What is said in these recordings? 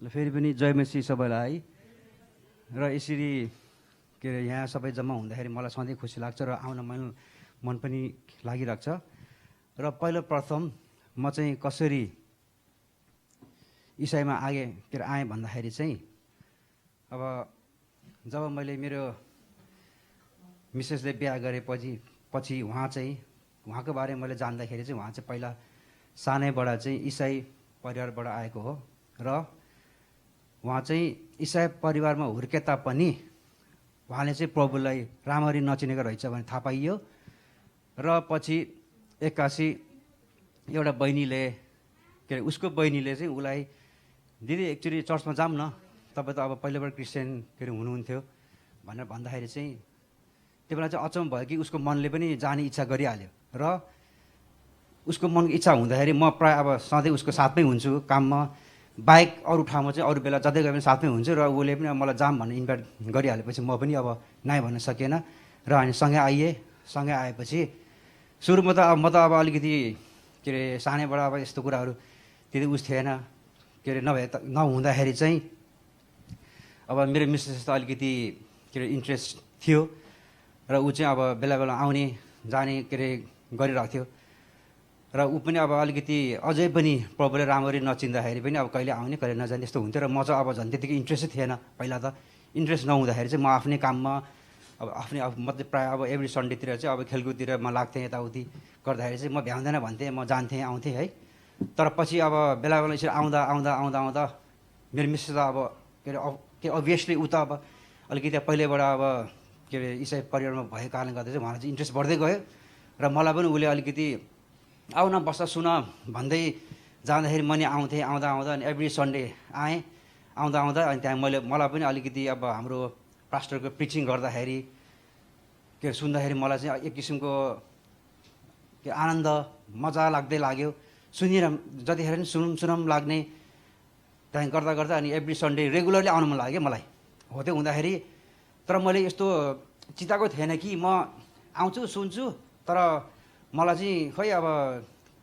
ल फेरि पनि जय मसी सबैलाई र यसरी के अरे यहाँ सबै जम्मा हुँदाखेरि मलाई सधैँ खुसी लाग्छ र आउन मन पनि लागिरहेको छ। र पहिलो प्रथम म चाहिँ कसरी इसाईमा आएँ भन्दाखेरि चाहिँ अब जब मैले मेरो मिसेसले बिहा गरेपछि उहाँको बारेमा मैले जान्दाखेरि चाहिँ उहाँ चाहिँ पहिला सानैबाट चाहिँ इसाई परिवारबाट आएको हो र उहाँ चाहिँ इसाई परिवारमा हुर्के तापनि उहाँले चाहिँ प्रभुलाई राम्ररी नचिनेको रहेछ भने थाहा पाइयो। र पछि एक्कासी एउटा बहिनीले के अरे उसको बहिनीले चाहिँ उसलाई दिदी एक्चुअली चर्चमा जाऊँ न, तपाईँ त अब पहिलाबाट क्रिस्चियन के अरे हुनुहुन्थ्यो भनेर भन्दाखेरि चाहिँ त्यो बेला चाहिँ अचम्म भयो कि उसको मनले पनि जाने इच्छा गरिहाल्यो। र उसको मनको इच्छा हुँदाखेरि म प्रायः अब सधैँ उसको साथमै हुन्छु काममा, बाइक अरू ठाउँमा चाहिँ अरू बेला जतै गए पनि साथमै हुन्छु। र उसले पनि मलाई जाम भनेर इन्भाइट गरिहालेपछि म पनि अब नाइ भन्न सकेन र हामी सँगै आएपछि सुरुमा त म त अब अलिकति के अरे सानैबाट अब यस्तो कुराहरू त्यति उस थिएन के अरे नहुँदाखेरि चाहिँ अब मेरो मिसेस त अलिकति के अरे इन्ट्रेस्ट थियो र ऊ चाहिँ अब बेला बेला आउने जाने के अरे गरिरहेको थियो र ऊ पनि अब अलिकति अझै पनि प्रभुले राम्ररी नचिन्दाखेरि पनि अब कहिले आउने कहिले नजाने यस्तो हुन्थ्यो। र म चाहिँ अब झन् त्यतिकै इन्ट्रेस्टै थिएन। पहिला त इन्ट्रेस्ट नहुँदाखेरि चाहिँ म आफ्नै काममा अब मतलब प्रायः अब एभ्री सन्डेतिर चाहिँ अब खेलकुदतिर म लाग्थेँ, यताउति गर्दाखेरि चाहिँ म भ्याउँदैन भन्थेँ, म जान्थेँ आउँथेँ है। तर पछि अब बेला बेला यसरी आउँदा मेरो मिसेस अब के अभियसली ऊ त अब अलिकति पहिल्यैबाट अब के अरे इसाई परिवारमा भएको कारणले गर्दा चाहिँ उहाँलाई चाहिँ इन्ट्रेस्ट बढ्दै गयो र मलाई पनि उसले अलिकति आउ न बस्दा सुन भन्दै जाँदाखेरि मैले आउँथेँ। आउँदा अनि एभ्री सन्डे आउँदा अनि त्यहाँ मलाई पनि अलिकति अब हाम्रो पास्टरको प्रिचिङ गर्दाखेरि के सुन्दाखेरि मलाई चाहिँ एक किसिमको आनन्द मजा लाग्यो। जतिखेर पनि सुनौँ लाग्ने त्यहाँ गर्दा अनि एभ्री सन्डे रेगुलरली आउनु मन लाग्यो मलाई। हो त्यो हुँदाखेरि तर मैले यस्तो चिताएको थिएन कि म आउँछु सुन्छु तर मलाई चाहिँ खै अब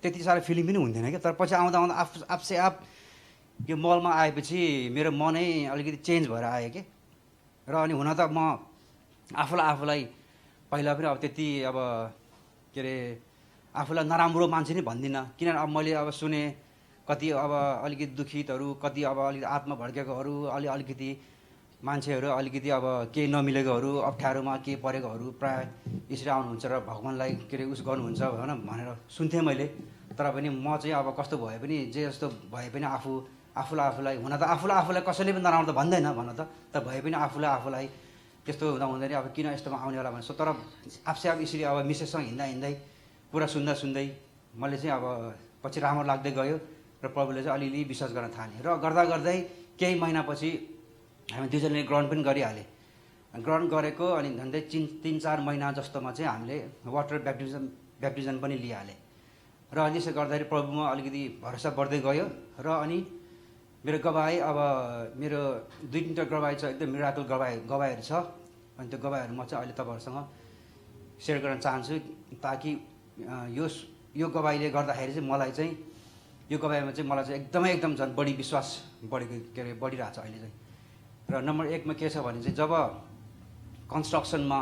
त्यति साह्रो फिलिङ पनि हुन्थेन क्या। तर पछि आउँदा आफसे आफ यो मलमा आएपछि मेरो मनै अलिकति चेन्ज भएर आयो कि। र अनि हुन त म आफूलाई पहिला पनि अब त्यति अब के अरे आफूलाई नराम्रो मान्छे नै भन्दिनँ, किनभने अब मैले अब सुने कति अब अलिकति दुखितहरू, कति अब अलिकति आत्मा भड्केकोहरू, अलिकति मान्छेहरू अलिकति अब केही नमिलेकोहरू, अप्ठ्यारोमा के परेकोहरू प्रायः यसरी आउनुहुन्छ र भगवान्लाई के अरे उस गर्नुहुन्छ भनेर सुन्थेँ मैले। तर पनि म चाहिँ अब कस्तो भए पनि जे जस्तो भए पनि आफूलाई हुन त आफूलाई कसैले पनि नराम्रो त भन्दैन भन त भए पनि आफूलाई त्यस्तो हुँदाखेरि अब किन यस्तोमा आउने होला भनेर। तर आफसे अब यसरी अब मिसेससँग हिँड्दै कुरा सुन्दै मैले चाहिँ अब पछि राम्रो लाग्दै गयो र प्रभुले चाहिँ अलिअलि विश्वास गर्न थालेँ। र गर्दै केही महिनापछि हामी दुईजनाले ग्रहण पनि गरिहालेँ। ग्रहण गरेको अनि झन्डै 3-4 महिना जस्तोमा चाहिँ हामीले वाटर ब्याप्टिजम पनि लिइहालेँ। र अनि यसो गर्दाखेरि प्रभुमा अलिकति भरोसा बढ्दै गयो। र अनि मेरो गवाई अब मेरो 2-3टा गवाई छ, एकदम मिराकल गवाईहरू छ। अनि त्यो गवाईहरू म चाहिँ अहिले तपाईँहरूसँग सेयर गर्न चाहन्छु ताकि यो गवाईले गर्दाखेरि चाहिँ मलाई चाहिँ यो गवाईमा चाहिँ मलाई चाहिँ एकदम झन् बढी विश्वास बढिरहेको छ अहिले चाहिँ। र नम्बर 1मा के छ भने चाहिँ जब कन्स्ट्रक्सनमा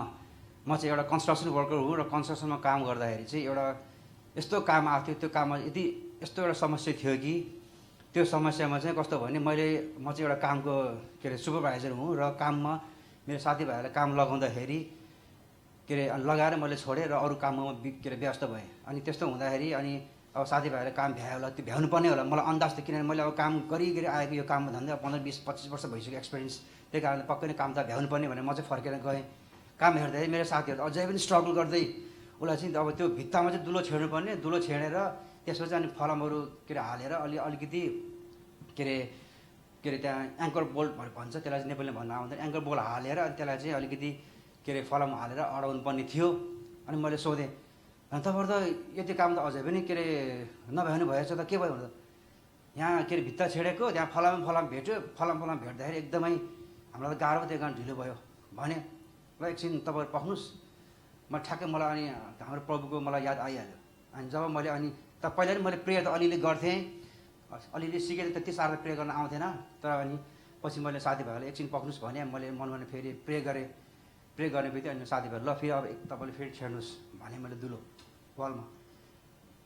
म चाहिँ एउटा कन्स्ट्रक्सन वर्कर हुँ र कन्स्ट्रक्सनमा काम गर्दाखेरि चाहिँ एउटा यस्तो काम आएको थियो। त्यो काममा यस्तो एउटा समस्या थियो कि त्यो समस्यामा चाहिँ कस्तो भने म चाहिँ एउटा कामको के अरे सुपरभाइजर हुँ र काममा मेरो साथीभाइहरूलाई काम लगाउँदाखेरि के अरे लगाएर मैले छोडेँ र अरू काममा के अरे व्यस्त भएँ। अनि त्यस्तो हुँदाखेरि अनि अब साथीभाइहरूले काम भ्यायो होला, त्यो भ्याउनु पर्ने होला मलाई अन्दाज थियो, किनभने मैले अब काम गरी आएको यो काममा झन्डै 15-20-25 वर्ष भइसक्यो एक्सपिरियन्स। त्यही कारणले पक्कै नै काम त भ्याउनु पर्ने भनेर म चाहिँ फर्केर गएँ। काम हेर्दाखेरि मेरो साथीहरू अझै पनि स्ट्रगल गर्दै उसलाई चाहिँ अब त्यो भित्तामा चाहिँ दुलो छेड्नु पर्ने, दुलो छेडेर त्यसपछि अनि फलामहरू के अरे हालेर अलिकति के अरे त्यहाँ एङ्कर बोल्ट भन्छ त्यसलाई चाहिँ नेपालीमा भन्न आउँदैन, एङ्कर बोल्ट हालेर अनि त्यसलाई चाहिँ अलिकति के अरे फलाम हालेर अडाउनु पर्ने थियो। अनि मैले सोधेँ अनि तपाईँहरू त यति काम त अझै पनि के अरे नभ्याउनु भएछ त के भयो भने यहाँ के अरे भित्ता छेडेको त्यहाँ फलाम भेट्यो, फलाम भेट्दाखेरि एकदमै हामीलाई त गाह्रो त्यो कारण ढिलो भयो भने ल एकछिन तपाईँहरू पख्नुहोस्। ठ्याक्कै मलाई अनि हाम्रो प्रभुको मलाई याद आइहाल्यो। अनि जब मैले अनि पहिला पनि मैले प्रेयर त अलिअलि गर्थेँ अलिअलि सिकेर त्यति साह्रो प्रे गर्न आउँथेन। तर अनि पछि मैले साथीभाइहरूलाई एकछिन पक्नुहोस् भने मैले मनमा फेरि प्रे गर्ने बित्तिकै अनि साथीभाइ ल फेरि अब तपाईँले फेरि छेड्नुहोस् भने मैले दुलो वालमा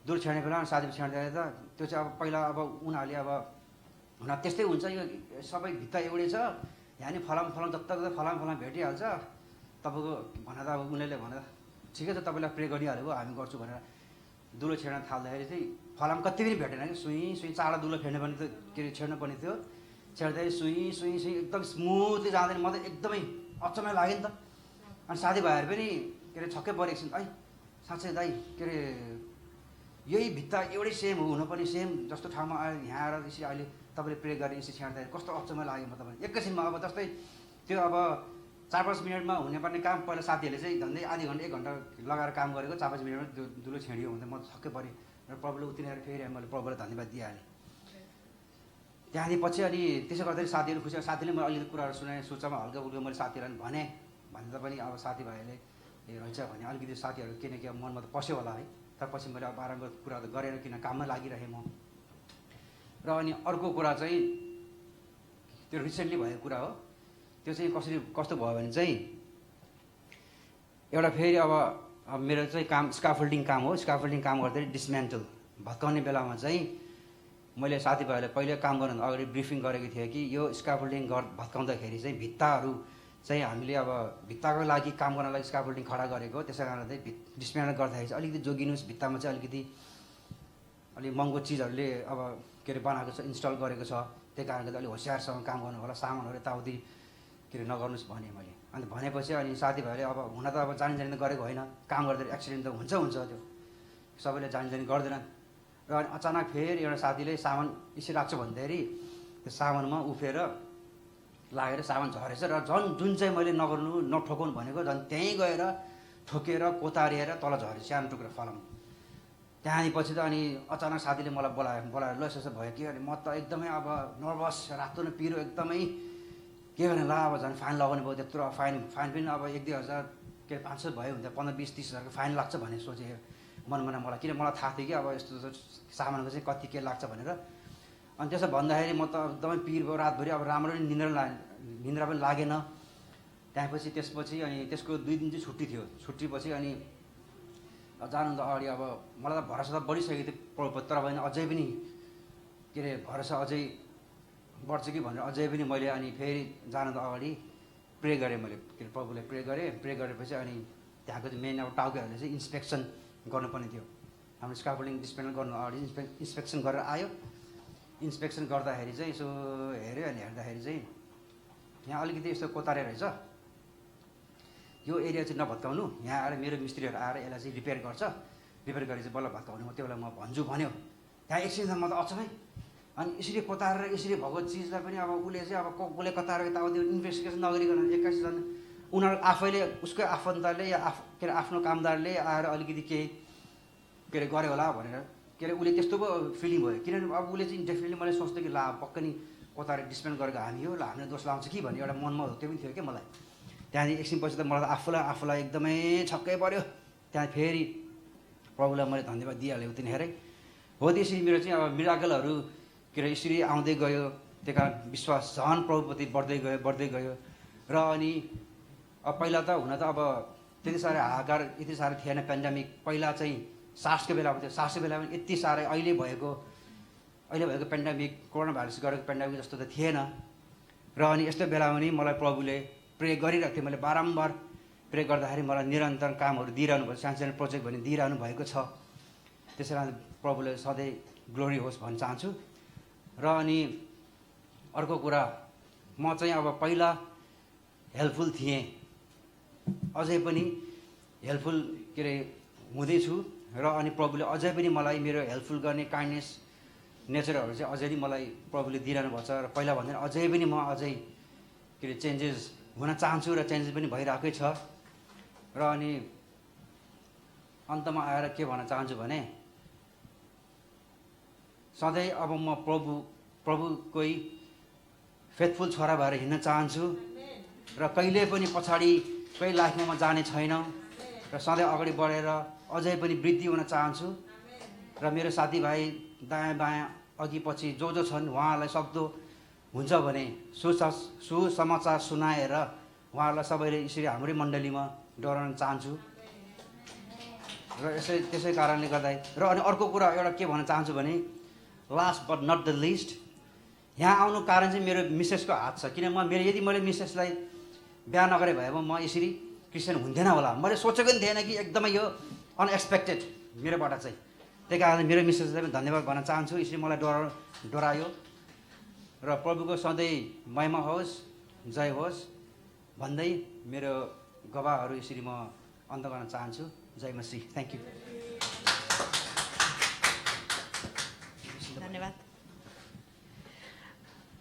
दुलो छेड्ने बेला साथीभाइ छेड्दाखेरि त त्यो चाहिँ अब पहिला अब उनीहरूले अब हुन त्यस्तै हुन्छ, यो सबै भित्ता एउटै छ, यहाँ नि फलाम जत्ताको फलाम भेटिहाल्छ तपाईँको भनेर अब उनीहरूले भनेर ठिकै छ तपाईँलाई प्रे गरिहालेको हामी गर्छु भनेर दुलो छेड्न थाल्दाखेरि चाहिँ फलाम कति पनि भेटेन कि सुई चाँडो दुलो फेर्ने पनि त के अरे छेड्नु पर्ने थियो। छेड्दाखेरि सुई एकदम स्मुथली जाँदैन, म त एकदमै अचम्मै लाग्यो नि त। अनि साथीभाइहरू पनि के अरे छक्कै परेको छिन्, है साँच्चै दाइ के अरे यही भित्ता एउटै सेम हुनुपर्ने सेम जस्तो ठाउँमा आएर यहाँ आएर यसरी अहिले तपाईँले प्रे गरेर यसरी छेड्दाखेरि कस्तो अचम्मै लाग्यो म तपाईँ एकैछिनमा। अब जस्तै त्यो अब 4-5 मिनटमा हुनुपर्ने काम पहिला साथीहरूले चाहिँ झन्डै आधी घन्टा 1 घन्टा लगाएर काम गरेको 4-5 मिनटमा दुलो छेडियो भने म छक्कै परेँ र प्रभुले उत्रिएर फेरि मैले प्रभुलाई धन्यवाद दिइहालेँ। त्यहाँदेखि पछि अनि त्यसो गर्दाखेरि साथीहरू खुसी, साथीले मैले अलिकति कुराहरू सुनाएँ, सोचामा हल्का फुल्का मैले साथीहरूलाई भने भन्दा पनि अब साथीभाइहरूले ए रहेछ भने अलिकति साथीहरू किनकि अब मनमा त पस्यो होला है। तर पछि मैले अब आराम कुरा त गरेर किन काममा लागिरहेँ म। र अनि अर्को कुरा चाहिँ त्यो रिसेन्टली भएको कुरा हो, त्यो चाहिँ कस्तो भयो भने चाहिँ एउटा फेरि अब मेरो चाहिँ काम स्काफोल्डिङ काम हो। स्काफोल्डिङ काम गर्दाखेरि डिसमेन्टल भत्काउने बेलामा चाहिँ मैले साथीभाइहरूले पहिले काम गर्नु अगाडि ब्रिफिङ गरेको थिएँ कि यो स्काफोल्डिङ भत्काउँदाखेरि चाहिँ भित्ताहरू चाहिँ हामीले अब भित्ताको लागि काम गर्नलाई स्काफोल्डिङ खडा गरेको, त्यसै कारण चाहिँ डिसमेन्टल गर्दाखेरि चाहिँ अलिकति जोगिनुहोस्, भित्तामा चाहिँ अलिकति अलिक महँगो चिजहरूले अब के अरे बनाएको छ, इन्स्टल गरेको छ, त्यही कारणले चाहिँ अलिक होसियारसँग काम गर्नु होला, सामानहरू यताउति के अरे नगर्नुहोस् भने मैले। अनि भनेपछि अनि साथीभाइले अब हुन त अब जानी त गरेको होइन, काम गर्दाखेरि एक्सिडेन्ट त हुन्छ त्यो सबैले जानी गर्दैनन्। र अनि अचानक फेरि एउटा साथीले सामान यसरी राख्छ भन्दाखेरि त्यो सामानमा उफेर लागेर सामान झरेछ र जुन चाहिँ मैले नठोकाउनु भनेको झन् त्यहीँ गएर ठोकेर कोतारिएर तल झऱ्यो सानो टुक्रा फलाम। त्यहाँदेखि पछि त अनि अचानक साथीले मलाई बोलाएर ल यसो भयो कि अनि म त एकदमै अब नर्भस, रातो न पिरो एकदमै के गर्ने ला अब झन् फाइन लगाउने भयो त्यत्रो फाइन पनि अब 1-2 हजार के 500 भयो भने त 15-20-30 हजारको फाइन लाग्छ भन्ने सोचेँ मनमा मलाई, किन मलाई थाहा थियो कि अब यस्तो सामानको चाहिँ कति के लाग्छ भनेर। अनि त्यसो भन्दाखेरि म त एकदमै पिर भयो, रातभरि अब राम्रो निन्द्रा पनि लागेन। त्यसपछि अनि त्यसको 2 दिन चाहिँ छुट्टी थियो। छुट्टीपछि अनि जानुभन्दा अगाडि अब मलाई त भरोसा त बढिसकेको थियो, तर पनि अझै पनि के अरे भरोसा अझै बढ्छ कि भनेर अझै पनि मैले अनि फेरि जानुभन्दा अगाडि प्रे गरेँ मैले, के अरे प्रभुले प्रे गरेपछि अनि त्यहाँको चाहिँ मेन अब टाउकेहरूले चाहिँ इन्सपेक्सन गर्नुपर्ने थियो। हाम्रो स्काफोल्डिङ डिसमेन्टल गर्नु अगाडि इन्सपेक्सन गरेर आयो। इन्सपेक्सन गर्दाखेरि चाहिँ यसो हेऱ्यो अनि हेर्दाखेरि चाहिँ यहाँ अलिकति यस्तो कोतारे रहेछ, यो एरिया चाहिँ नभत्काउनु, यहाँ आएर मेरो मिस्त्रीहरू आएर यसलाई चाहिँ रिपेयर गरी चाहिँ बल्ल भत्काउने, म त्यो बेला म भन्छु भन्यो। त्यहाँ एकछिनमा त अचम्मै अनि यसरी कोतारेर यसरी भएको चिजलाई पनि अब उसले चाहिँ अब कसले कतारेर यताउति इन्भेस्टिगेसन नगरिकन 21 जना उनीहरू आफैले उसकै आफन्तले या के अरे आफ्नो कामदारले आएर अलिकति केही के अरे गऱ्यो होला भनेर के अरे उसले त्यस्तो पो फिलिङ भयो। किनभने अब उसले चाहिँ डेफिनेटली मैले सोच्थेँ कि ला पक्कै नि कोतारे डिसमेन्ट गरेको हामी हो, ल हामीले दोष लाउँछ कि भन्ने एउटा मनमा त्यो पनि थियो क्या मलाई। त्यहाँदेखि एकछिनपछि त मलाई आफूलाई एकदमै छक्कै पऱ्यो। त्यहाँ फेरि प्रभुलाई मैले धन्यवाद दिइहालेँ उतिखेरै हो। त्यसरी मेरो चाहिँ अब मिराकलहरू के अरे यसरी आउँदै गयो, त्यही कारण विश्वास झन् प्रभुप्रति बढ्दै गयो। र अनि अब पहिला त हुन त अब त्यति साह्रो हाहाकार यति साह्रो थिएन पेन्डेमिक, पहिला चाहिँ सार्सको बेलामा थियो। सार्सको बेलामा यति साह्रै अहिले भएको पेन्डेमिक कोरोना भाइरस गरेको पेन्डेमिक जस्तो त थिएन। र अनि यस्तो बेलामा नि मलाई प्रभुले प्रे गरिरहेको थिएँ, मैले बारम्बार प्रे गर्दाखेरि मलाई निरन्तर कामहरू दिइरहनु भएको, सानो प्रोजेक्ट भने दिइरहनु भएको छ। त्यसै कारण प्रभुले सधैँ ग्लोरी होस् भन्न चाहन्छु। र अनि अर्को कुरा, म चाहिँ अब पहिला हेल्पफुल थिएँ, अझै पनि हेल्पफुल के अरे हुँदैछु। र अनि प्रभुले अझै पनि मलाई मेरो हेल्पफुल गर्ने काइन्डनेस नेचरहरू चाहिँ अझै पनि मलाई प्रभुले दिइरहनु भएको छ। र पहिला भन्दा अझै पनि म अझै के अरे चेन्जेस हुन चाहन्छु र चेन्जेस पनि भइरहेकै छ। र अनि अन्तमा आएर के भन्न चाहन्छु भने सधैँ अब म प्रभुकै फेथफुल छोरा भएर हिँड्न चाहन्छु र कहिले पनि पछाडि कोही लाइफमा म जाने छैन र सधैँ अगाडि बढेर अझै पनि वृद्धि हुन चाहन्छु। र मेरो साथीभाइ दायाँ बायाँ अघि पछि जो छन् उहाँहरूलाई सक्दो हुन्छ भने सुसमाचार सुनाएर उहाँहरूलाई सबैले यसरी हाम्रै मण्डलीमा डराउन चाहन्छु। र त्यसै कारणले गर्दा र अनि अर्को कुरा एउटा के भन्न चाहन्छु भने last but not the least, यहाँ आउनु कारण चाहिँ मेरो मिसेसको हात छ। किन यदि मैले मिसेसलाई बिहा नगरे भए म यसरी क्रिस्चियन हुन्थेन होला। मैले सोचेको पनि थिएन कि एकदमै यो अनएक्सपेक्टेड मेरोबाट चाहिँ। त्यही कारणले मेरो मिसेसलाई पनि धन्यवाद भन्न चाहन्छु, यसरी मलाई डरायो। र प्रभुको सधैँ महिमा होस्, जय होस् भन्दै मेरो गवाहहरू यसरी म अन्त गर्न चाहन्छु। जय मसीह। Thank you. धन्यवाद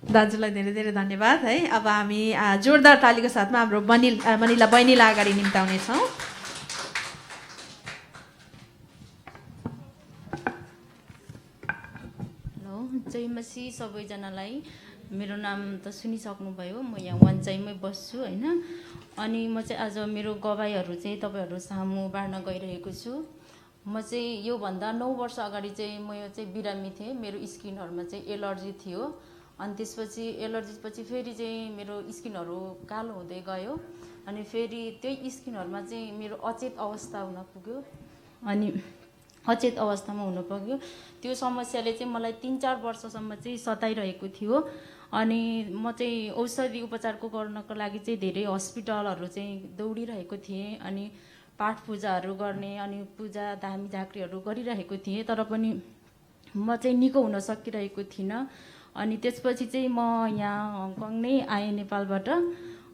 दाजुलाई, धेरै धेरै धन्यवाद है। अब हामी जोरदार तालीको साथमा हाम्रो मनिला बहिनीलाई अगाडि निम्ताउनेछौँ। हेलो, जय मसीह सबैजनालाई। मेरो नाम त सुनिसक्नुभयो, म यहाँ वान्चाइमै बस्छु होइन। अनि म चाहिँ आज मेरो गवाईहरू चाहिँ तपाईँहरू सामु बाँड्न गइरहेको छु। म चाहिँ योभन्दा 9 वर्ष अगाडि चाहिँ म यो चाहिँ बिरामी थिएँ। मेरो स्किनहरूमा चाहिँ एलर्जी थियो। अनि त्यसपछि एलर्जीपछि फेरि चाहिँ मेरो स्किनहरू कालो हुँदै गयो। अनि फेरि त्यही स्किनहरूमा चाहिँ मेरो अचेत अवस्था हुन पुग्यो। अनि अचेत अवस्थामा हुन पुग्यो। त्यो समस्याले चाहिँ मलाई 3-4 वर्षसम्म चाहिँ सताइरहेको थियो। अनि म चाहिँ औषधि उपचारको गर्नको लागि चाहिँ धेरै हस्पिटलहरू चाहिँ दौडिरहेको थिएँ। अनि पाठ पूजाहरू गर्ने, अनि पूजा धामी झाँक्रीहरू गरिरहेको थिएँ, तर पनि म चाहिँ निको हुन सकिरहेको थिइनँ। अनि त्यसपछि चाहिँ म यहाँ हङकङ नै आएँ नेपालबाट।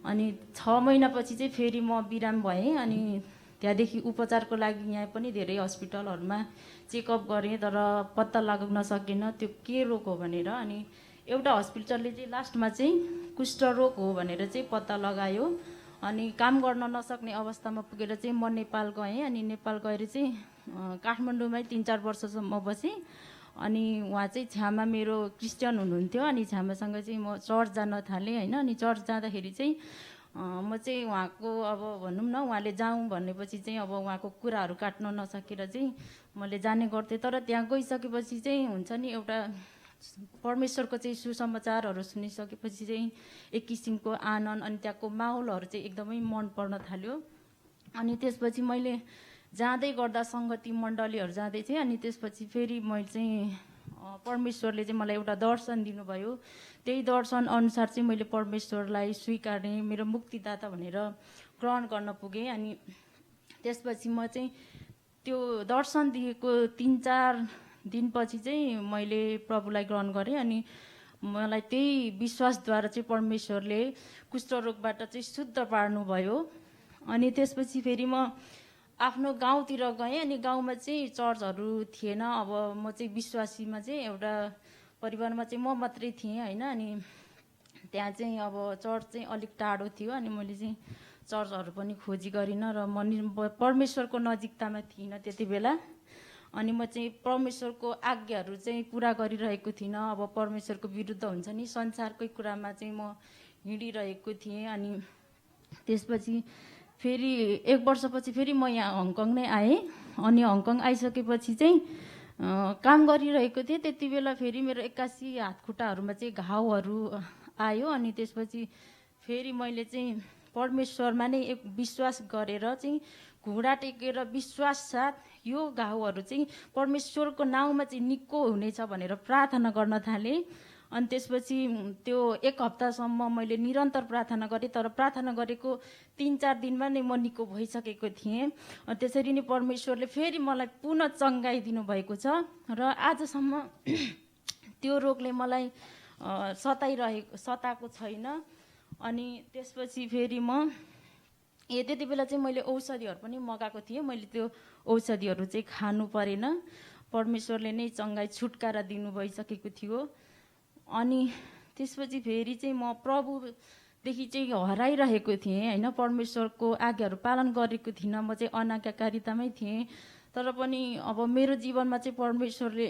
अनि 6 महिनापछि चाहिँ फेरि म बिराम भएँ। अनि त्यहाँदेखि उपचारको लागि यहाँ पनि धेरै हस्पिटलहरूमा चेकअप गरेँ, तर पत्ता लाग्न सकेन त्यो के रोग हो भनेर। अनि एउटा हस्पिटलले चाहिँ लास्टमा चाहिँ कुष्ठरोग हो भनेर चाहिँ पत्ता लगायो। अनि काम गर्न नसक्ने अवस्थामा पुगेर चाहिँ म नेपाल गएँ। अनि नेपाल गएर चाहिँ काठमाडौँमै 3-4 वर्षसम्म बसेँ। अनि उहाँ चाहिँ छ्यामा मेरो क्रिस्चियन हुनुहुन्थ्यो। अनि छ्यामासँग चाहिँ म चर्च जान थालेँ होइन। अनि चर्च जाँदाखेरि चाहिँ म चाहिँ उहाँको अब भनौँ न, उहाँले जाउँ भनेपछि चाहिँ अब उहाँको कुराहरू काट्न नसकेर चाहिँ मैले जाने गर्थेँ। तर त्यहाँ गइसकेपछि चाहिँ हुन्छ नि, एउटा परमेश्वरको चाहिँ सुसमाचारहरू सुनिसकेपछि चाहिँ एक किसिमको आनन्द, अनि त्यहाँको माहौलहरू चाहिँ एकदमै मन पर्न थाल्यो। अनि त्यसपछि मैले जाँदै गर्दा सङ्गति मण्डलीहरू जाँदै थिएँ। अनि त्यसपछि फेरि मैले चाहिँ परमेश्वरले चाहिँ मलाई एउटा दर्शन दिनुभयो। त्यही दर्शन अनुसार चाहिँ मैले परमेश्वरलाई स्वीकारेँ, मेरो मुक्तिदाता भनेर ग्रहण गर्न पुगेँ। अनि त्यसपछि म चाहिँ त्यो दर्शन दिएको 3-4 दिनपछि चाहिँ मैले प्रभुलाई ग्रहण गरेँ। अनि मलाई त्यही विश्वासद्वारा चाहिँ परमेश्वरले कुष्ठरोगबाट चाहिँ शुद्ध पार्नुभयो। अनि त्यसपछि फेरि म आफ्नो गाउँतिर गएँ। अनि गाउँमा चाहिँ चर्चहरू थिएन। अब म चाहिँ विश्वासीमा चाहिँ एउटा परिवारमा चाहिँ म मात्रै थिएँ होइन। अनि त्यहाँ चाहिँ अब चर्च चाहिँ अलिक टाढो थियो। अनि मैले चाहिँ चर्चहरू पनि खोजी गरिनँ र म परमेश्वरको नजिकतामा थिइनँ त्यति बेला। अनि म चाहिँ परमेश्वरको आज्ञाहरू चाहिँ पुरा गरिरहेको थिइनँ। अब परमेश्वरको विरुद्ध हुन्छ नि, संसारकै कुरामा चाहिँ म हिँडिरहेको थिएँ। अनि त्यसपछि फेरि 1 वर्षपछि फेरि म यहाँ हङकङ नै आएँ। अनि हङकङ आइसकेपछि चाहिँ काम गरिरहेको थिएँ। त्यति बेला फेरि मेरो 81 हात खुट्टाहरूमा चाहिँ घाउहरू आयो। अनि त्यसपछि फेरि मैले चाहिँ परमेश्वरमा नै एक विश्वास गरेर चाहिँ घुँडा टेकेर विश्वास साथ यो घाउहरू चाहिँ परमेश्वरको नाउँमा चाहिँ निको हुनेछ भनेर प्रार्थना गर्न थालेँ। अनि त्यसपछि त्यो 1 हप्तासम्म मैले निरन्तर प्रार्थना गरेँ। तर प्रार्थना गरेको 3-4 दिनमा नै म निको भइसकेको थिएँ। त्यसरी नै परमेश्वरले फेरि मलाई पुनः चङ्गाइदिनु भएको छ। र आजसम्म त्यो रोगले मलाई सताएको छैन। अनि त्यसपछि फेरि म त्यति बेला चाहिँ मैले औषधिहरू पनि मगाएको थिएँ। मैले त्यो औषधिहरू चाहिँ खानु परेन, परमेश्वरले नै चङ्गाइ छुटकारा दिनु भइसकेको थियो। अनि त्यसपछि फेरि चाहिँ म प्रभुदेखि चाहिँ हराइरहेको थिएँ होइन। परमेश्वरको आज्ञाहरू पालन गरेको थिइनँ, म चाहिँ अनाज्ञाकारितामै थिएँ। तर पनि अब मेरो जीवनमा चाहिँ परमेश्वरले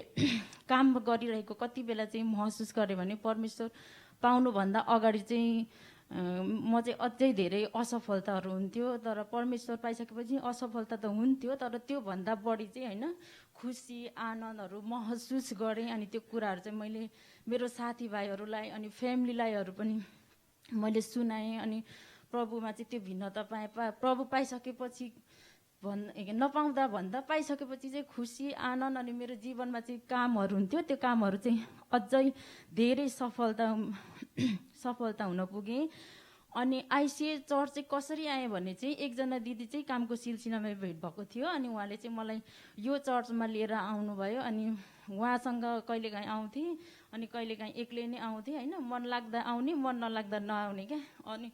काम गरिरहेको कति बेला चाहिँ महसुस गरेँ भने परमेश्वर पाउनुभन्दा अगाडि चाहिँ म चाहिँ अझै धेरै असफलताहरू हुन्थ्यो। तर परमेश्वर पाइसकेपछि असफलता त हुन्थ्यो, तर त्योभन्दा बढी चाहिँ होइन खुसी आनन्दहरू महसुस गरेँ। अनि त्यो कुराहरू चाहिँ मैले मेरो साथीभाइहरूलाई अनि फ्यामिलीलाईहरू पनि मैले सुनाएँ। अनि प्रभुमा चाहिँ त्यो भिन्नता पाएँ। प्रभु पाइसकेपछि नपाउँदा भन्दा पाइसकेपछि चाहिँ खुसी आनन्द अनि मेरो जीवनमा चाहिँ कामहरू हुन्थ्यो, त्यो कामहरू चाहिँ अझै धेरै सफलता हुन पुगेँ। अनि आइसिए चर्च चाहिँ कसरी आएँ भने चाहिँ एकजना दिदी चाहिँ कामको सिलसिलामा भेट भएको थियो। अनि उहाँले चाहिँ मलाई यो चर्चमा लिएर आउनुभयो। अनि उहाँसँग कहिलेकाहीँ आउँथेँ अनि कहिलेकाहीँ एक्लै नै आउँथेँ होइन, मन लाग्दा आउने मन नलाग्दा नआउने क्या। अनि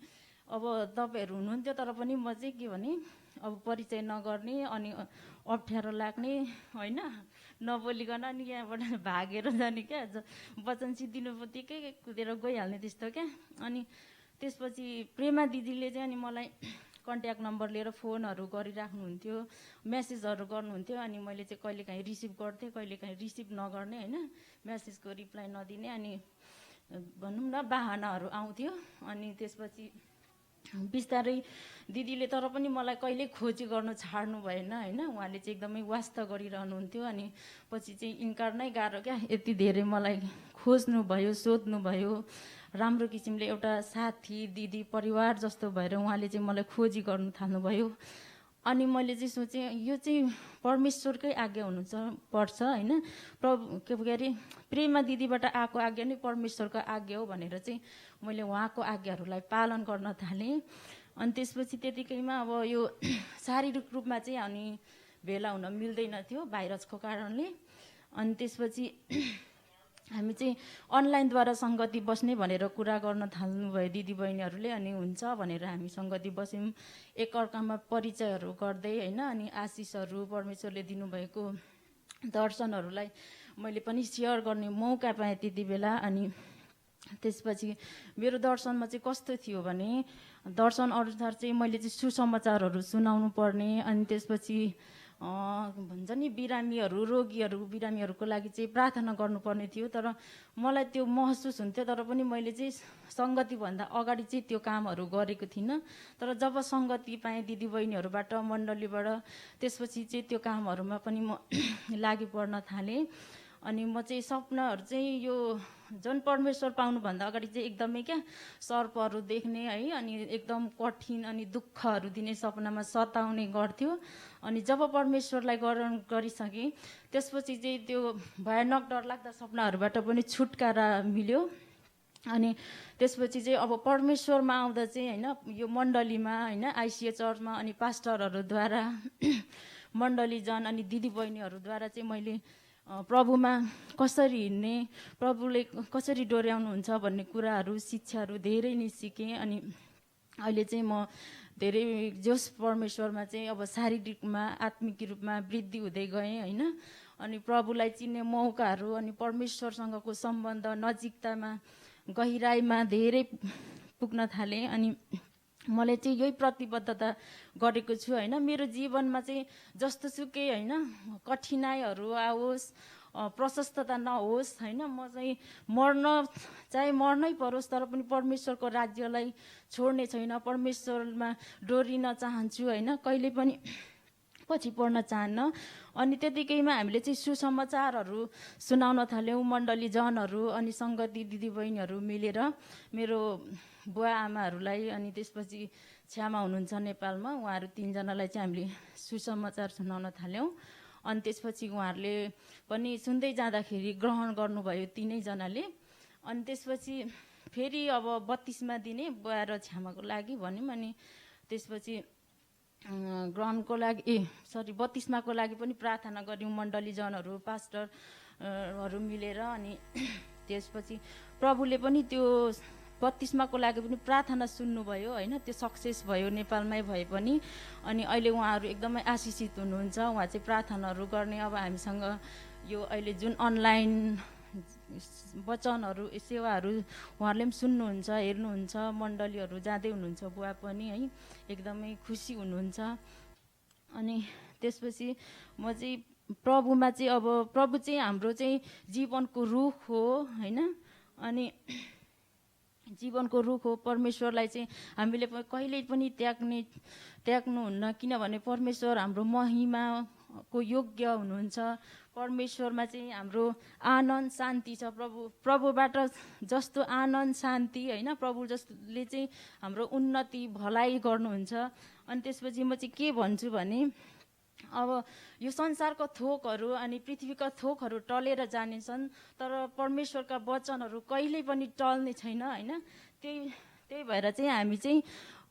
अब तपाईँहरू हुनुहुन्थ्यो तर पनि म चाहिँ के भने अब परिचय नगर्ने अनि अप्ठ्यारो लाग्ने होइन, नबोलिकन अनि यहाँबाट भागेर जाने क्या, वचन सिद्धिनु बित्तिकै कुदेर गइहाल्ने त्यस्तो क्या। अनि त्यसपछि प्रेमा दिदीले चाहिँ अनि मलाई कन्ट्याक्ट नम्बर लिएर फोनहरू गरिराख्नुहुन्थ्यो, मेसेजहरू गर्नुहुन्थ्यो। अनि मैले चाहिँ कहिलेकाहीँ रिसिभ गर्थेँ, कहिलेकाहीँ रिसिभ नगर्ने होइन, मेसेजको रिप्लाई नदिने। अनि भनौँ न बाहनाहरू आउँथ्यो। अनि त्यसपछि बिस्तारै दिदीले तर पनि मलाई कहिल्यै खोजी गर्नु छाड्नु भएन होइन, उहाँले चाहिँ एकदमै वास्ता गरिरहनुहुन्थ्यो। अनि पछि चाहिँ इन्कार नै गाह्रो क्या, यति धेरै मलाई खोज्नुभयो, सोध्नुभयो, राम्रो किसिमले एउटा साथी दिदी परिवार जस्तो भएर उहाँले चाहिँ मलाई खोजी गर्नु थाल्नुभयो। अनि मैले चाहिँ सोचेँ यो चाहिँ परमेश्वरकै आज्ञा पर्छ होइन, प्रभु के अरे प्रेमा दिदीबाट आएको आज्ञा नै परमेश्वरको आज्ञा हो भनेर चाहिँ मैले उहाँको आज्ञाहरूलाई पालन गर्न थालेँ। अनि त्यसपछि त्यतिकैमा अब यो शारीरिक रूपमा चाहिँ अनि भेला हुन मिल्दैन थियो भाइरसको कारणले। अनि त्यसपछि हामी चाहिँ अनलाइनद्वारा सङ्गति बस्ने भनेर कुरा गर्न थाल्नुभयो दिदीबहिनीहरूले। अनि हुन्छ भनेर हामी सङ्गति बस्यौँ, एकअर्कामा परिचयहरू गर्दै होइन। अनि आशिषहरू परमेश्वरले दिनुभएको दर्शनहरूलाई मैले पनि सेयर गर्ने मौका पाएँ त्यति बेला। अनि त्यसपछि मेरो दर्शनमा चाहिँ कस्तो थियो भने दर्शन अनुसार चाहिँ मैले चाहिँ सुसमाचारहरू सुनाउनु पर्ने। अनि त्यसपछि भन्छ नि बिरामीहरूको लागि चाहिँ प्रार्थना गर्नुपर्ने थियो। तर मलाई त्यो महसुस हुन्थ्यो, तर पनि मैले चाहिँ सङ्गतिभन्दा अगाडि चाहिँ त्यो कामहरू गरेको थिइनँ। तर जब सङ्गति पाएँ दिदीबहिनीहरूबाट मण्डलीबाट त्यसपछि चाहिँ त्यो कामहरूमा पनि म लागि पर्न थालेँ। अनि म चाहिँ सपनाहरू चाहिँ यो जुन परमेश्वर पाउनुभन्दा अगाडि चाहिँ एकदमै क्या सर्पहरू देख्ने है, अनि एकदम कठिन अनि दुःखहरू दिने सपनामा सताउने गर्थ्यो। अनि जब परमेश्वरलाई गरिसकेँ त्यसपछि चाहिँ त्यो भयानक डरलाग्दा सपनाहरूबाट पनि छुटकारा मिल्यो। अनि त्यसपछि चाहिँ अब परमेश्वरमा आउँदा चाहिँ होइन यो मण्डलीमा होइन आइसिए चर्चमा अनि पास्टरहरूद्वारा मण्डलीजन अनि दिदीबहिनीहरूद्वारा चाहिँ मैले प्रभुमा कसरी हिँड्ने, प्रभुले कसरी डोर्याउनुहुन्छ भन्ने कुराहरू शिक्षाहरू धेरै नै सिकेँ। अनि अहिले चाहिँ म धेरै जोस परमेश्वरमा चाहिँ अब शारीरिकमा आत्मिक रूपमा वृद्धि हुँदै गएँ होइन। अनि प्रभुलाई चिन्ने मौकाहरू अनि परमेश्वरसँगको सम्बन्ध नजिकतामा गहिराइमा धेरै पुग्न थालेँ। अनि मैले चाहिँ यही प्रतिबद्धता गरेको छु होइन, मेरो जीवनमा चाहिँ जस्तो सुकै होइन कठिनाइहरू आओस्, प्रशस्तता नहोस् होइन, म चाहिँ मर्नै परोस् तर पनि परमेश्वरको राज्यलाई छोड्ने छैन, परमेश्वरमा डोरिन चाहन्छु होइन, कहिले पनि पछि पर्न चाहन्न। अनि त्यतिकैमा हामीले चाहिँ सुसमाचारहरू सुनाउन थाल्यौँ मण्डलीजनहरू अनि सङ्गति दिदीबहिनीहरू मिलेर मेरो बुवा आमाहरूलाई। अनि त्यसपछि छ्यामा हुनुहुन्छ नेपालमा, उहाँहरू 3 जनालाई चाहिँ हामीले सुसमाचार सुनाउन थाल्यौँ। अनि त्यसपछि उहाँहरूले पनि सुन्दै जाँदाखेरि ग्रहण गर्नुभयो 3 जनाले। अनि त्यसपछि फेरि अब 32मा दिने बुवा र छ्यामाको लागि भन्यौँ। अनि त्यसपछि ग्रहणको लागि 32माको लागि पनि प्रार्थना गऱ्यौँ मण्डलीजनहरू पास्टरहरू मिलेर। अनि त्यसपछि प्रभुले पनि त्यो 32माको लागि पनि प्रार्थना सुन्नुभयो होइन, त्यो सक्सेस भयो नेपालमै भए पनि। अनि अहिले उहाँहरू एकदमै आशिषित हुनुहुन्छ, उहाँ चाहिँ प्रार्थनाहरू गर्ने। अब हामीसँग यो अहिले जुन अनलाइन वचनहरू सेवाहरू उहाँहरूले पनि सुन्नुहुन्छ हेर्नुहुन्छ, मण्डलीहरू जाँदै हुनुहुन्छ बुवा पनि है, एकदमै खुसी हुनुहुन्छ। अनि त्यसपछि म चाहिँ प्रभुमा चाहिँ अब प्रभु चाहिँ हाम्रो चाहिँ जीवनको रुख हो होइन। अनि जीवनको रुख हो, परमेश्वरलाई चाहिँ हामीले कहिल्यै पनि त्याग्नुहुन्न, किनभने परमेश्वर हाम्रो महिमाको योग्य हुनुहुन्छ। परमेश्वरमा चाहिँ हाम्रो आनन्द शान्ति छ। प्रभुबाट जस्तो आनन्द शान्ति होइन, प्रभु जसले चाहिँ हाम्रो उन्नति भलाइ गर्नुहुन्छ। अनि त्यसपछि म चाहिँ के भन्छु भने अब यो संसारको थोकहरू अनि पृथ्वीका थोकहरू टलेर जानेछन्, तर परमेश्वरका वचनहरू कहिल्यै पनि टल्ने छैन होइन। त्यही भएर चाहिँ हामी चाहिँ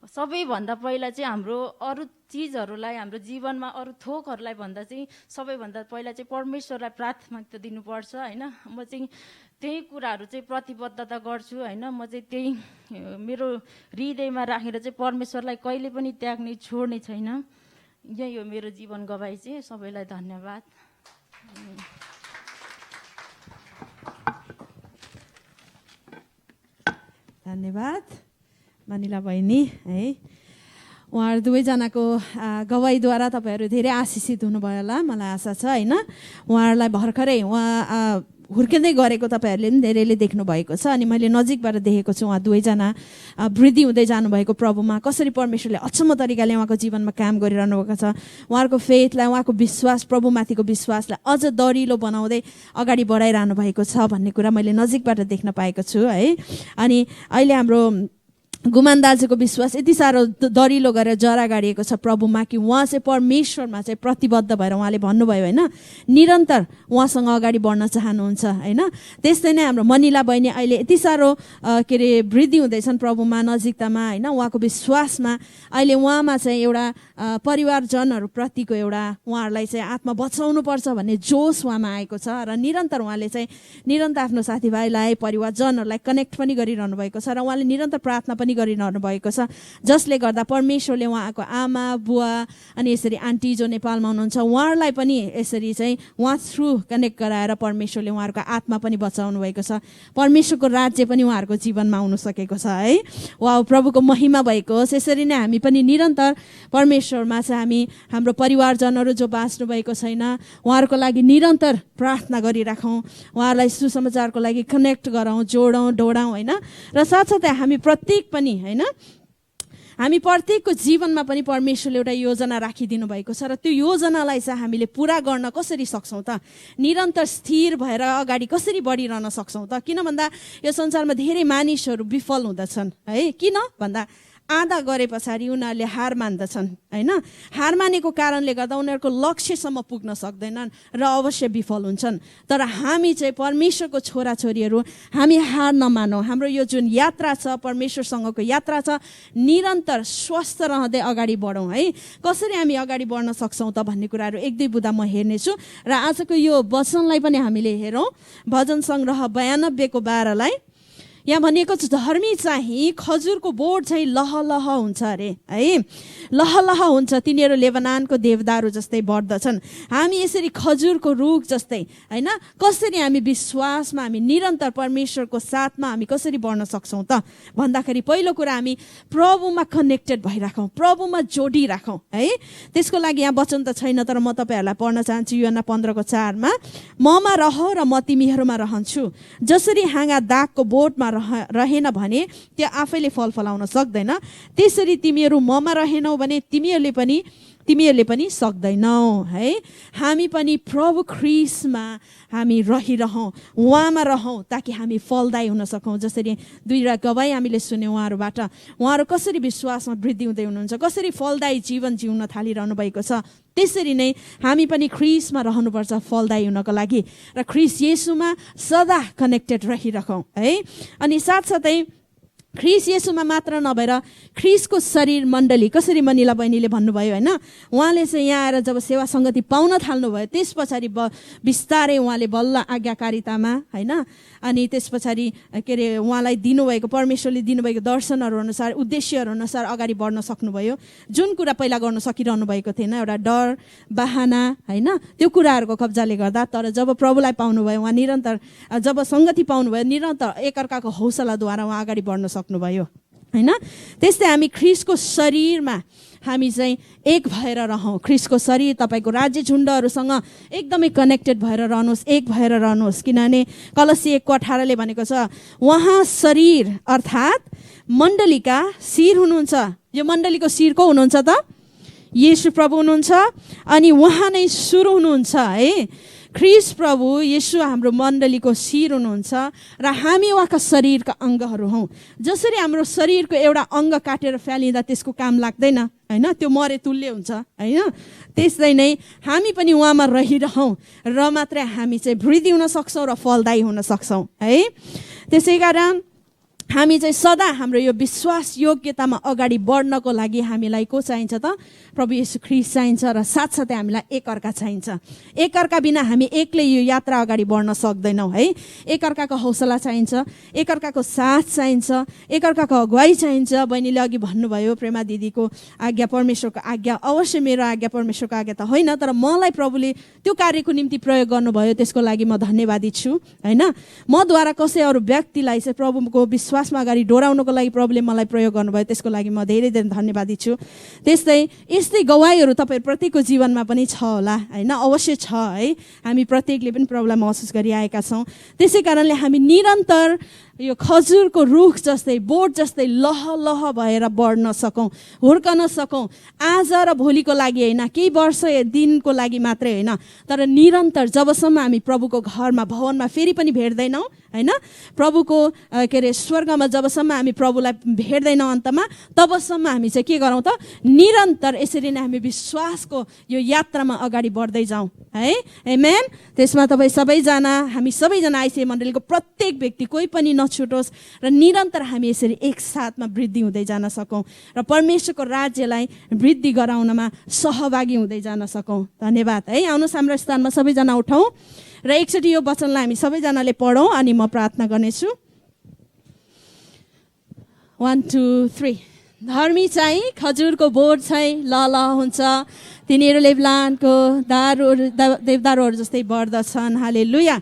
सबैभन्दा पहिला चाहिँ हाम्रो अरू चिजहरूलाई, हाम्रो जीवनमा अरू थोकहरूलाई भन्दा चाहिँ सबैभन्दा पहिला चाहिँ परमेश्वरलाई प्राथमिकता दिनुपर्छ होइन। म चाहिँ त्यही कुराहरू चाहिँ प्रतिबद्धता गर्छु होइन। म चाहिँ त्यही मेरो हृदयमा राखेर चाहिँ परमेश्वरलाई कहिले पनि त्याग्ने छोड्ने छैन। यही हो मेरो जीवन गवाई चाहिँ। सबैलाई धन्यवाद। धन्यवाद मनिला बहिनी है। उहाँहरू दुवैजनाको गवाईद्वारा तपाईँहरू धेरै आशिषित हुनुभयो होला मलाई आशा छ होइन। उहाँहरूलाई भर्खरै हुर्किँदै गरेको तपाईँहरूले पनि धेरैले देख्नु भएको छ। अनि मैले नजिकबाट देखेको छु उहाँ दुवैजना वृद्धि हुँदै जानुभएको प्रभुमा, कसरी परमेश्वरले अचम्म तरिकाले उहाँको जीवनमा काम गरिरहनु भएको छ। उहाँको फेथलाई, उहाँको विश्वास, प्रभुमाथिको विश्वासलाई अझ दरिलो बनाउँदै अगाडि बढाइरहनु भएको छ भन्ने कुरा मैले नजिकबाट देख्न पाएको छु है। अनि अहिले हाम्रो गुमान दाजुको विश्वास यति साह्रो दरिलो गरेर जरा गाडिएको छ प्रभुमा कि उहाँ चाहिँ परमेश्वरमा चाहिँ प्रतिबद्ध भएर उहाँले भन्नुभयो होइन, निरन्तर उहाँसँग अगाडि बढ्न चाहनुहुन्छ होइन। त्यस्तै नै हाम्रो मनिला बहिनी अहिले यति साह्रो के अरे वृद्धि हुँदैछन् प्रभुमा, नजिकतामा होइन, उहाँको विश्वासमा। अहिले उहाँमा चाहिँ एउटा परिवारजनहरू प्रतिको एउटा उहाँहरूलाई चाहिँ आत्मा बचाउनुपर्छ भन्ने जोस उहाँमा आएको छ र निरन्तर उहाँले चाहिँ निरन्तर आफ्नो साथीभाइलाई, परिवारजनहरूलाई कनेक्ट पनि गरिरहनु भएको छ र उहाँले निरन्तर प्रार्थना पनि गरिरहनु भएको छ, जसले गर्दा परमेश्वरले उहाँको आमा बुवा अनि यसरी आन्टी जो नेपालमा हुनुहुन्छ उहाँहरूलाई पनि यसरी चाहिँ उहाँ थ्रु कनेक्ट गराएर परमेश्वरले उहाँहरूको आत्मा पनि बचाउनु भएको छ। परमेश्वरको राज्य पनि उहाँहरूको जीवनमा आउनु सकेको छ है। वा प्रभुको महिमा भएको होस्। यसरी नै हामी पनि निरन्तर परमेश्वरमा चाहिँ हामी हाम्रो परिवारजनहरू जो बाँच्नु भएको छैन उहाँहरूको लागि निरन्तर प्रार्थना गरिराखौँ, उहाँहरूलाई सुसमाचारको लागि कनेक्ट गरौँ, जोडौँ, डोडाउँ होइन। र साथसाथै हामी प्रत्येक पनि होइन, हामी प्रत्येकको जीवनमा पनि परमेश्वरले एउटा योजना राखिदिनु भएको छ र त्यो योजनालाई चाहिँ हामीले पुरा गर्न कसरी सक्छौँ त, निरन्तर स्थिर भएर अगाडि कसरी बढिरहन सक्छौँ त। किन भन्दा यो संसारमा धेरै मानिसहरू विफल हुँदछन् है। किन भन्दा आधा गरे पछाडि उनीहरूले हार मान्दछन् होइन। हार मानेको कारणले गर्दा उनीहरूको लक्ष्यसम्म पुग्न सक्दैनन् र अवश्य विफल हुन्छन्। तर हामी चाहिँ परमेश्वरको छोराछोरीहरू, हामी हार नमानौँ। हाम्रो यो जुन यात्रा छ, परमेश्वरसँगको यात्रा छ, निरन्तर स्वस्थ रहँदै अगाडि बढौँ है। कसरी हामी अगाडि बढ्न सक्छौँ त भन्ने कुराहरू एक दुई बुँदा म हेर्नेछु र आजको यो वचनलाई पनि हामीले हेरौँ। भजन सङ्ग्रह 92को 12लाई यहाँ भनिएको छ, धर्मी चाहिँ खजुरको बोट चाहिँ लहलह हुन्छ अरे है। लहलह हुन्छ, तिनीहरू लेबनानको देवदारू जस्तै बढ्दछन्। हामी यसरी खजुरको रुख जस्तै होइन, कसरी हामी विश्वासमा, हामी निरन्तर परमेश्वरको साथमा हामी कसरी बढ्न सक्छौँ त भन्दाखेरि पहिलो कुरा हामी प्रभुमा कनेक्टेड भइराखौँ, प्रभुमा जोडिराखौँ है। त्यसको लागि यहाँ वचन त छैन, तर म तपाईँहरूलाई पढ्न चाहन्छु। यूहन्ना 15:4मा, ममा रह र म तिमीहरूमा रहन्छु। जसरी हाँगा दागको बोटमा रहेन भने त्यो आफैले फल फलाउन सक्दैन, त्यसरी तिमीहरू ममा रहेनौ भने तिमीहरूले पनि सक्दैनौ है। हामी पनि प्रभु ख्रीष्टमा हामी रहिरहौँ, उहाँमा रहौँ ताकि हामी फलदायी हुन सकौँ। जसरी दुईवटा गवाई हामीले सुन्यौँ उहाँहरूबाट, उहाँहरू कसरी विश्वासमा वृद्धि हुँदै हुनुहुन्छ, कसरी फलदायी जीवन जिउन थालिरहनु भएको छ। त्यसरी नै हामी पनि ख्रीष्टमा रहनुपर्छ फलदायी हुनको लागि र ख्रीष्ट येशूमा सदा कनेक्टेड रहिरहौँ है। अनि साथसाथै ख्रीष्ट येशूमा मात्र नभएर ख्रीष्टको शरीर मण्डली, कसरी मनिला बहिनीले भन्नुभयो होइन, उहाँले चाहिँ यहाँ आएर जब सेवा सङ्गति पाउन थाल्नुभयो त्यस पछाडि बिस्तारै उहाँले बल्ल आज्ञाकारितामा होइन, अनि त्यस पछाडि के अरे उहाँलाई दिनुभएको परमेश्वरले दिनुभएको दर्शनहरू अनुसार, उद्देश्यहरू अनुसार अगाडि बढ्न सक्नुभयो। जुन कुरा पहिला गर्न सकिरहनु भएको थिएन, एउटा डर बाहना होइन, त्यो कुराहरूको कब्जाले गर्दा। तर जब प्रभुलाई पाउनुभयो, उहाँ निरन्तर जब सङ्गति पाउनुभयो, निरन्तर एकअर्काको हौसलाद्वारा उहाँ अगाडि बढ्न सक्नुभयो होइन। त्यस्तै हामी ख्रीष्टको शरीरमा हामी चाहिँ एक भएर रहौँ। ख्रीष्टको शरीर तपाईँको राज्य झुण्डहरूसँग एकदमै कनेक्टेड भएर रहनुहोस्, एक भएर रहनुहोस्। किनभने कलसी 1:18ले भनेको छ, उहाँ शरीर अर्थात् मण्डलीका शिर हुनुहुन्छ। यो मण्डलीको शिर को हुनुहुन्छ त? येशू प्रभु हुनुहुन्छ। अनि उहाँ नै सुरु हुनुहुन्छ है। ख्रीष्ट प्रभु येशू हाम्रो मण्डलीको शिर हुनुहुन्छ र हामी उहाँका शरीरका अङ्गहरू हौँ। जसरी हाम्रो शरीरको एउटा अङ्ग काटेर फ्यालिँदा त्यसको काम लाग्दैन होइन, त्यो मरे तुल्य हुन्छ होइन, त्यसै नै हामी पनि उहाँमा रहिरहौँ र मात्रै हामी चाहिँ वृद्धि हुन सक्छौँ र फलदायी हुन सक्छौँ है। त्यसै कारण हामी चाहिँ सदा हाम्रो यो विश्वास योग्यतामा अगाडि बढ्नको लागि हामीलाई को चाहिन्छ त? प्रभु येशू ख्रीष्ट चाहिन्छ र साथसाथै हामीलाई एकअर्का चाहिन्छ। एकअर्का बिना हामी एक्लै यो यात्रा अगाडि बढ्न सक्दैनौँ है। एकअर्काको हौसला चाहिन्छ, एकअर्काको साथ चाहिन्छ, एकअर्काको अगुवाई चाहिन्छ। बहिनीले अघि भन्नुभयो प्रेमा दिदीको आज्ञा परमेश्वरको आज्ञा, अवश्य मेरो आज्ञा परमेश्वरको आज्ञा त होइन, तर मलाई प्रभुले त्यो कार्यको निम्ति प्रयोग गर्नुभयो, त्यसको लागि म धन्यवादी छु होइन। मद्वारा कसै अरू व्यक्तिलाई चाहिँ प्रभुको विश्वासमा अगाडि डोराउनको लागि प्रभुले मलाई प्रयोग गर्नुभयो, त्यसको लागि म धेरै धेरै धन्यवादी छु। यस्तै गवाईहरू तपाईँ प्रत्येकको जीवनमा पनि छ होला होइन, अवश्य छ है। हामी प्रत्येकले पनि प्रभुलाई महसुस गरिआएका छौँ। त्यसै कारणले हामी निरन्तर यो खजुरको रुख जस्तै, बोट जस्तै लह लह भएर बढ्न सकौँ, हुर्कन सकौँ। आज र भोलिको लागि होइन, केही वर्ष दिनको लागि मात्रै होइन, तर निरन्तर जबसम्म हामी प्रभुको घरमा भवनमा फेरि पनि भेट्दैनौँ होइन, प्रभुको के अरे स्वर्गमा जबसम्म हामी प्रभुलाई भेट्दैनौँ अन्तमा, तबसम्म हामी चाहिँ के गरौँ त? निरन्तर यसरी नै हामी विश्वासको यो यात्रामा अगाडि बढ्दै जाउँ है। आमेन। त्यसमा तपाईँ सबैजना, हामी सबैजना आइसिए मण्डलीको प्रत्येक व्यक्ति कोही पनि नछुटोस् र निरन्तर हामी यसरी एकसाथमा वृद्धि हुँदै जान सकौँ र परमेश्वरको राज्यलाई वृद्धि गराउनमा सहभागी हुँदै जान सकौँ। धन्यवाद है। आउनुहोस् हाम्रो स्थानमा सबैजना उठौँ र एकचोटि यो वचनलाई हामी सबैजनाले पढौँ अनि म प्रार्थना गर्नेछु। 1 2 3। धर्मी चाहिँ खजुरको बोट चाहिँ लल हुन्छ, तिनीहरू लेबनानको देवदारुहरू जस्तै बढ्दछन्। हालेलुया।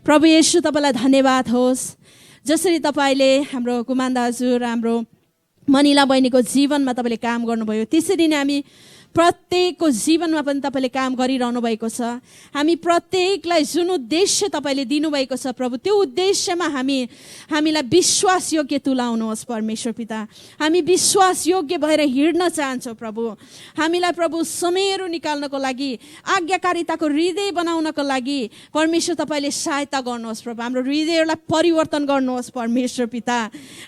प्रभु येशू तपाईँलाई धन्यवाद होस्, जसरी तपाईँले हाम्रो कुमान दाजु र हाम्रो मनिला बहिनीको जीवनमा तपाईँले काम गर्नुभयो, त्यसरी नै हामी प्रत्येकको जीवनमा पनि तपाईँले काम गरिरहनु भएको छ। हामी प्रत्येकलाई जुन उद्देश्य तपाईँले दिनुभएको छ प्रभु, त्यो उद्देश्यमा हामीलाई विश्वास योग्य तुलाउनुहोस् परमेश्वर पिता। हामी विश्वास योग्य भएर हिँड्न चाहन्छौँ प्रभु। हामीलाई प्रभु समयहरू निकाल्नको लागि, आज्ञाकारिताको हृदय बनाउनको लागि परमेश्वर तपाईँले सहायता गर्नुहोस् प्रभु। हाम्रो हृदयहरूलाई परिवर्तन गर्नुहोस् परमेश्वर पिता,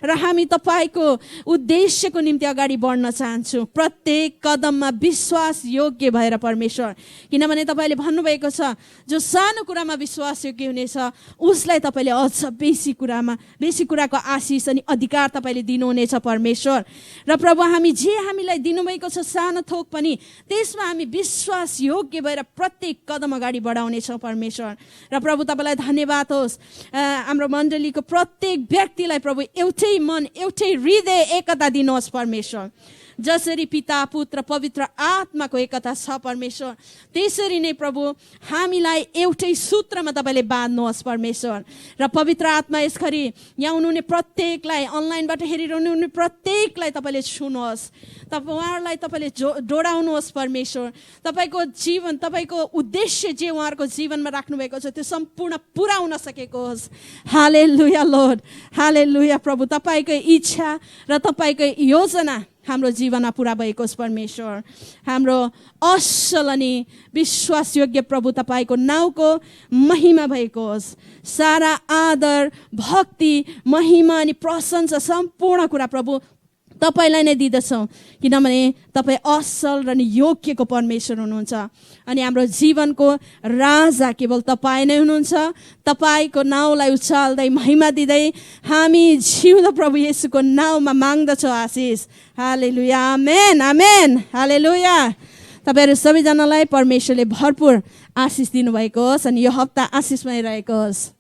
र हामी तपाईँको उद्देश्यको निम्ति अगाडि बढ्न चाहन्छौँ प्रत्येक कदममा विश्वास योग्य भएर परमेश्वर। किनभने तपाईँले भन्नुभएको छ, जो सानो कुरामा विश्वास योग्य हुनेछ उसलाई तपाईँले अझ बेसी कुराको आशिष अनि अधिकार तपाईँले दिनुहुनेछ परमेश्वर। र प्रभु हामीलाई दिनुभएको छ सानो थोक पनि, त्यसमा हामी विश्वास योग्य भएर प्रत्येक कदम अगाडि बढाउनेछौँ परमेश्वर। र प्रभु तपाईँलाई धन्यवाद होस्। हाम्रो मण्डलीको प्रत्येक व्यक्तिलाई प्रभु एउटै मन, एउटै हृदय एकता दिनुहोस् परमेश्वर। जसरी पिता पुत्र पवित्र आत्माको एकता छ परमेश्वर, त्यसरी नै प्रभु हामीलाई एउटै सूत्रमा तपाईँले बाँध्नुहोस् परमेश्वर। र पवित्र आत्मा यसरी यहाँ हुनुहुने प्रत्येकलाई, अनलाइनबाट हेरिरहनुहुने प्रत्येकलाई तपाईँले छुनुहोस्, उहाँहरूलाई तपाईँले जोडाउनुहोस् परमेश्वर। तपाईँको जीवन, तपाईँको उद्देश्य जे उहाँहरूको जीवनमा राख्नुभएको छ त्यो सम्पूर्ण पुरा हुन सकेको होस्। हालेलुया लर्ड, हालेलुया प्रभु। तपाईँको इच्छा र तपाईँको योजना हाम्रो जीवनमा पुरा भएको होस् परमेश्वर। हाम्रो असल अनि विश्वासयोग्य प्रभु तपाईँको नाउँको महिमा भएको होस्। सारा आदर, भक्ति, महिमा अनि प्रशंसा सम्पूर्ण कुरा प्रभु तपाईँलाई नै दिँदछौँ, किनभने तपाईँ असल र योग्यको परमेश्वर हुनुहुन्छ। अनि हाम्रो जीवनको राजा केवल तपाईँ नै हुनुहुन्छ। तपाईँको नाउँलाई उचाल्दै महिमा दिँदै हामी जिउँदो प्रभु येशूको नाउँमा माग्दछौँ आशिष। हालेलुया, आमेन, आमेन, हालेलुया। तपाईँहरू सबैजनालाई परमेश्वरले भरपुर आशिष दिनुभएको होस् अनि यो हप्ता आशिषमय रहेको होस्।